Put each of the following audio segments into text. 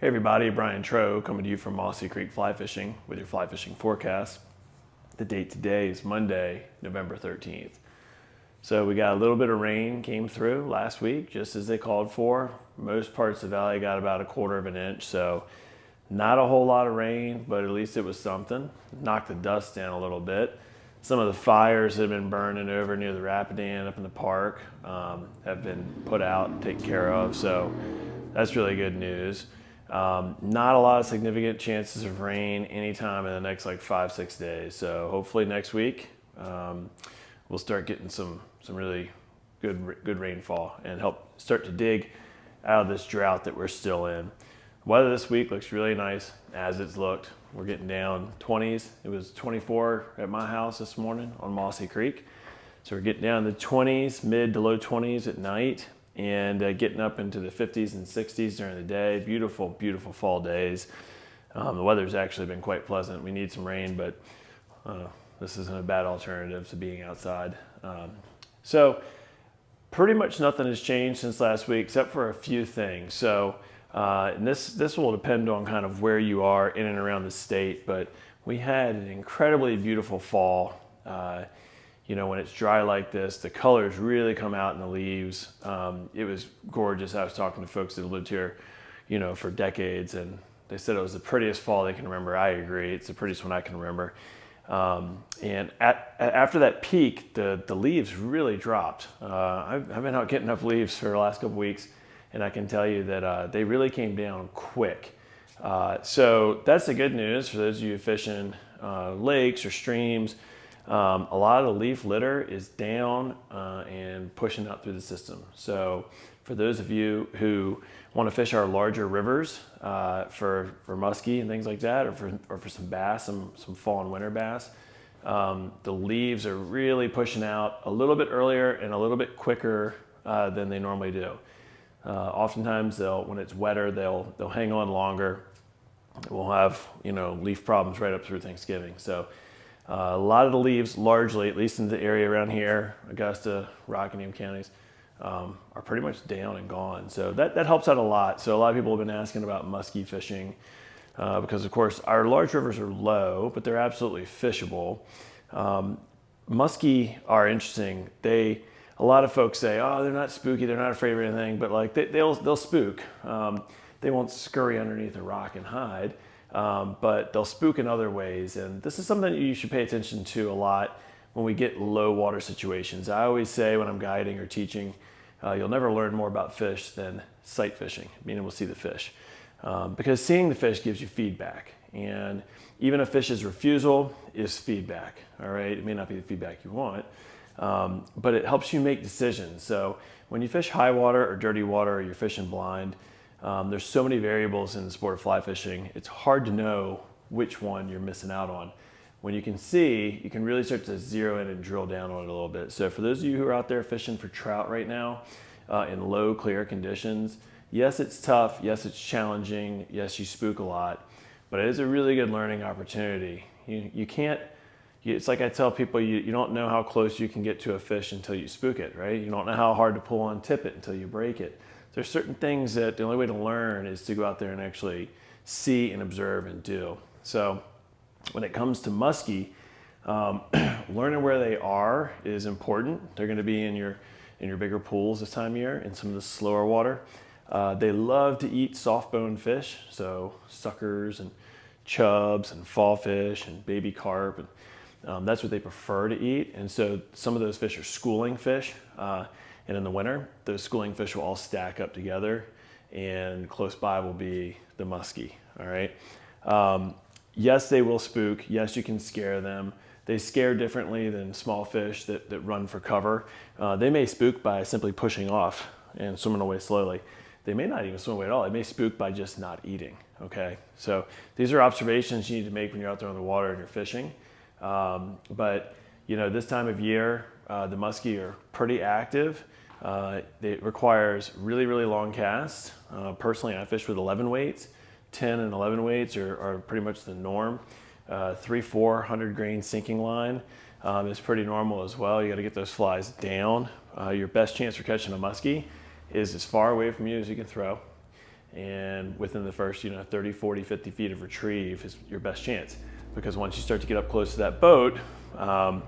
Hey everybody, Brian Tro coming to you from Mossy Creek Fly Fishing with your fly fishing forecast. The date today is Monday, November 13th. So we got a little bit of rain came through last week, just as they called for. Most parts of the valley got about 1/4 of an inch, so not a whole lot of rain, but at least it was something. Knocked the dust down a little bit. Some of the fires that have been burning over near the Rapidan up in the park have been put out and taken care of, so that's really good news. Not a lot of significant chances of rain anytime in the next like 5-6 days. So hopefully next week we'll start getting some really good rainfall and help start to dig out of this drought that we're still in. Weather this week looks really nice as it's looked. We're getting down 20s. It was 24 at my house this morning on Mossy Creek. So we're getting down to the 20s, mid to low 20s at night, and getting up into the 50s and 60s during the day. Beautiful, beautiful fall days. The weather's actually been quite pleasant. We need some rain, but this isn't a bad alternative to being outside. So pretty much nothing has changed since last week except for a few things. So and this will depend on kind of where you are in and around the state, but we had an incredibly beautiful fall. You know, when it's dry like this, the colors really come out in the leaves. It was gorgeous. I was talking to folks that lived here, you know, for decades, and they said it was the prettiest fall they can remember. I agree. It's the prettiest one I can remember. And after that peak, the leaves really dropped. I've been out getting up leaves for the last couple weeks, and I can tell you that they really came down quick. So that's the good news for those of you fishing lakes or streams. A lot of the leaf litter is down and pushing out through the system. So for those of you who want to fish our larger rivers for musky and things like that, or for some bass, some fall and winter bass, the leaves are really pushing out a little bit earlier and a little bit quicker than they normally do. Oftentimes when it's wetter, they'll hang on longer. We'll have, you know, leaf problems right up through Thanksgiving. So a lot of the leaves, largely, at least in the area around here, Augusta, Rockingham counties, are pretty much down and gone. So that helps out a lot. So a lot of people have been asking about musky fishing because, of course, our large rivers are low, but they're absolutely fishable. Musky are interesting. A lot of folks say, oh, they're not spooky, they're not afraid of anything, but like they'll spook. They won't scurry underneath a rock and hide. But they'll spook in other ways, and this is something that you should pay attention to a lot when we get low water situations. I always say when I'm guiding or teaching, you'll never learn more about fish than sight fishing, being able to see the fish. Because seeing the fish gives you feedback, and even a fish's refusal is feedback, all right? It may not be the feedback you want, but it helps you make decisions. So when you fish high water or dirty water or you're fishing blind, there's so many variables in the sport of fly fishing. It's hard to know which one you're missing out on. When you can see, you can really start to zero in and drill down on it a little bit. So for those of you who are out there fishing for trout right now in low, clear conditions, yes, it's tough. Yes, it's challenging. Yes, you spook a lot, but it is a really good learning opportunity. You can't, it's like I tell people, you don't know how close you can get to a fish until you spook it, right? You don't know how hard to pull on tip it until you break it. There's certain things that the only way to learn is to go out there and actually see and observe and do. So when it comes to musky, learning where they are is important. They're going to be in your bigger pools this time of year, in some of the slower water. They love to eat soft-boned fish, so suckers and chubs and fall fish and baby carp, and that's what they prefer to eat. And so some of those fish are schooling fish. And in the winter, those schooling fish will all stack up together, and close by will be the musky, all right? Yes, they will spook. Yes, you can scare them. They scare differently than small fish that run for cover. They may spook by simply pushing off and swimming away slowly. They may not even swim away at all. They may spook by just not eating, okay? So these are observations you need to make when you're out there on the water and you're fishing. But, you know, this time of year, the musky are pretty active. It requires really, really long casts. Personally, I fish with 11 weights. 10 and 11 weights are pretty much the norm. 300-400 grain sinking line is pretty normal as well. You got to get those flies down. Your best chance for catching a muskie is as far away from you as you can throw. And within the first 30, 40, 50 feet of retrieve is your best chance, because once you start to get up close to that boat and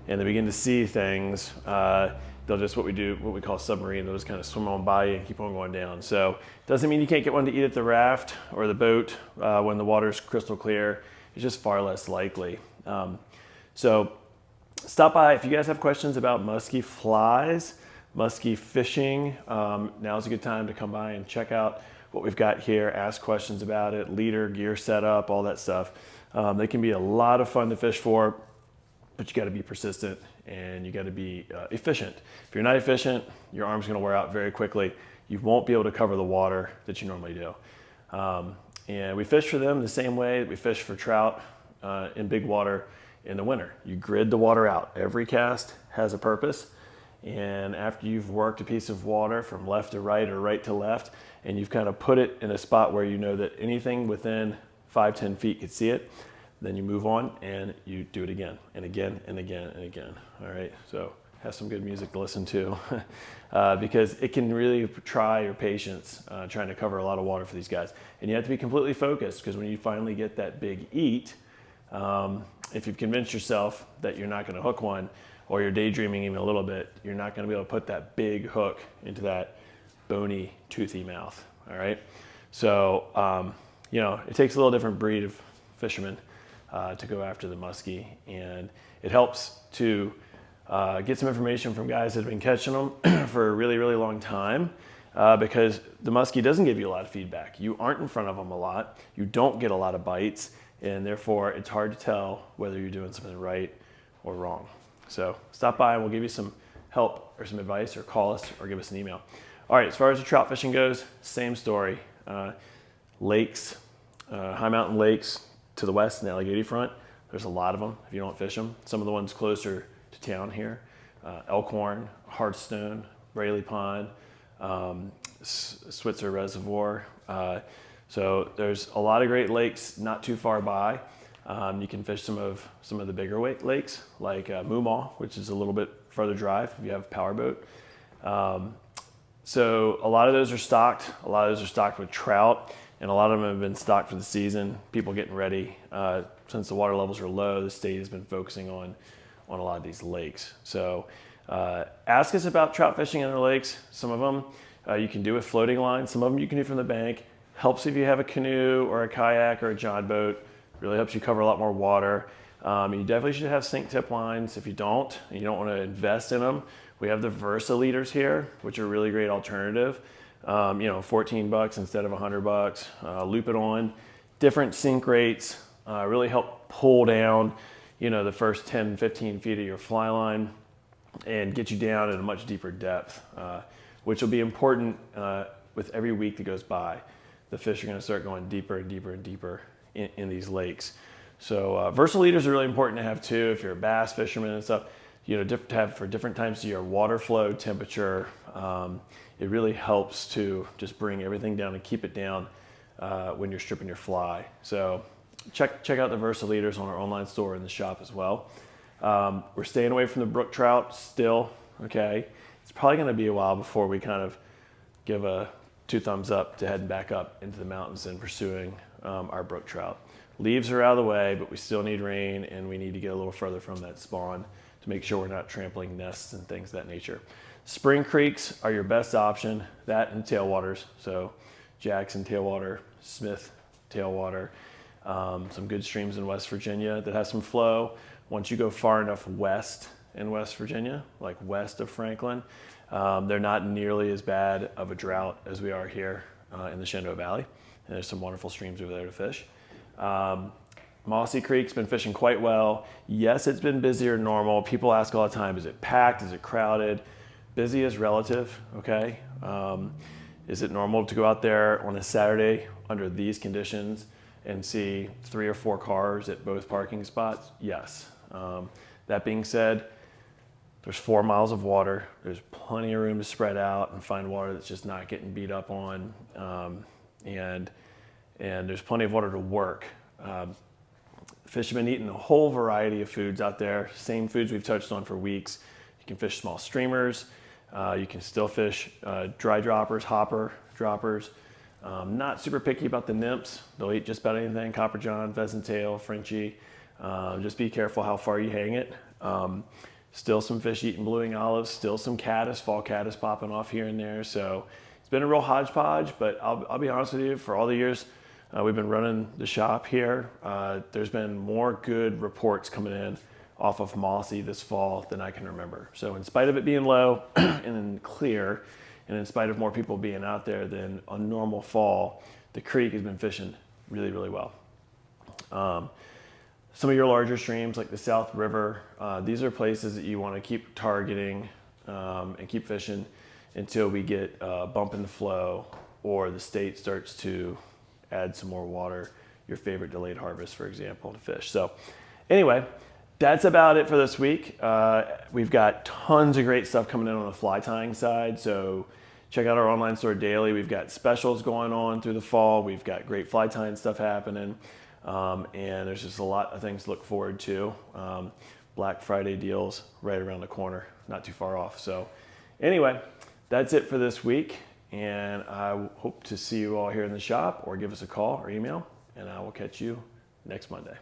they begin to see things, they'll just what we call submarine. They'll just kind of swim on by you and keep on going down. So it doesn't mean you can't get one to eat at the raft or the boat when the water's crystal clear. It's just far less likely. So stop by if you guys have questions about musky flies, musky fishing. Now's a good time to come by and check out what we've got here. Ask questions about it, leader, gear setup, all that stuff. They can be a lot of fun to fish for, but you got to be persistent and you got to be efficient. If you're not efficient, your arm's going to wear out very quickly. You won't be able to cover the water that you normally do. And we fish for them the same way that we fish for trout in big water in the winter. You grid the water out. Every cast has a purpose. And after you've worked a piece of water from left to right or right to left, and you've kind of put it in a spot where you know that anything within 5-10 feet could see it, then you move on and you do it again and again and again and again. All right, so have some good music to listen to because it can really try your patience trying to cover a lot of water for these guys. And you have to be completely focused, because when you finally get that big eat, if you've convinced yourself that you're not going to hook one, or you're daydreaming even a little bit, you're not going to be able to put that big hook into that bony, toothy mouth. All right, so it takes a little different breed of fishermen to go after the muskie, and it helps to get some information from guys that have been catching them for a really, really long time, because the muskie doesn't give you a lot of feedback. You aren't in front of them a lot. You don't get a lot of bites, and therefore it's hard to tell whether you're doing something right or wrong. So stop by and we'll give you some help or some advice, or call us or give us an email. All right, as far as the trout fishing goes, same story. Lakes, high mountain lakes to the west in the Allegheny front, there's a lot of them if you don't fish them. Some of the ones closer to town here, Elkhorn, Hardstone, Braley Pond, Switzer Reservoir. So there's a lot of great lakes not too far by. You can fish some of the bigger lakes like Moomaw, which is a little bit further drive if you have a power boat. So a lot of those are stocked. A lot of those are stocked with trout, and a lot of them have been stocked for the season. People getting ready. Since the water levels are low, the state has been focusing on a lot of these lakes. So ask us about trout fishing in the lakes. Some of them you can do with floating lines. Some of them you can do from the bank. Helps if you have a canoe or a kayak or a john boat. Really helps you cover a lot more water. You definitely should have sink tip lines. If you don't, and you don't want to invest in them, we have the Versa leaders here, which are a really great alternative. $14 instead of $100. Loop it on. Different sink rates really help pull down, the first 10, 15 feet of your fly line and get you down at a much deeper depth, which will be important with every week that goes by. The fish are going to start going deeper and deeper and deeper in these lakes. So Versa leaders are really important to have too if you're a bass fisherman and stuff. To have for different times of year, water flow, temperature. It really helps to just bring everything down and keep it down when you're stripping your fly. So check out the Versa leaders on our online store in the shop as well. We're staying away from the brook trout still. Okay, it's probably going to be a while before we kind of give a 2 thumbs up to heading back up into the mountains and pursuing our brook trout. Leaves are out of the way, but we still need rain, and we need to get a little further from that spawn to make sure we're not trampling nests and things of that nature. Spring creeks are your best option, that and tailwaters. So Jackson tailwater, Smith tailwater, some good streams in West Virginia that have some flow. Once you go far enough west in West Virginia, like west of Franklin, they're not nearly as bad of a drought as we are here in the Shenandoah Valley. And there's some wonderful streams over there to fish. Mossy Creek's been fishing quite well. Yes, it's been busier than normal. People ask all the time, is it packed? Is it crowded? Busy is relative, okay? Is it normal to go out there on a Saturday under these conditions and see 3 or 4 cars at both parking spots? Yes. That being said, there's 4 miles of water. There's plenty of room to spread out and find water that's just not getting beat up on. And there's plenty of water to work. Fish have been eating a whole variety of foods out there, same foods we've touched on for weeks. You can fish small streamers. You can still fish dry droppers, hopper droppers. Not super picky about the nymphs. They'll eat just about anything, copper john, pheasant tail, Frenchie. Just be careful how far you hang it. Still some fish eating blueing olives, still some caddis, fall caddis popping off here and there. So it's been a real hodgepodge, but I'll be honest with you, for all the years we've been running the shop here, there's been more good reports coming in off of Mossy this fall than I can remember. So in spite of it being low and clear, and in spite of more people being out there than a normal fall, the creek has been fishing really, really well. Some of your larger streams like the South River, these are places that you want to keep targeting and keep fishing until we get a bump in the flow or the state starts to add some more water, your favorite delayed harvest, for example, to fish. So anyway, that's about it for this week. We've got tons of great stuff coming in on the fly tying side. So check out our online store daily. We've got specials going on through the fall. We've got great fly tying stuff happening. And there's just a lot of things to look forward to. Black Friday deals right around the corner, not too far off. So anyway, that's it for this week. And I hope to see you all here in the shop, or give us a call or email, and I will catch you next Monday.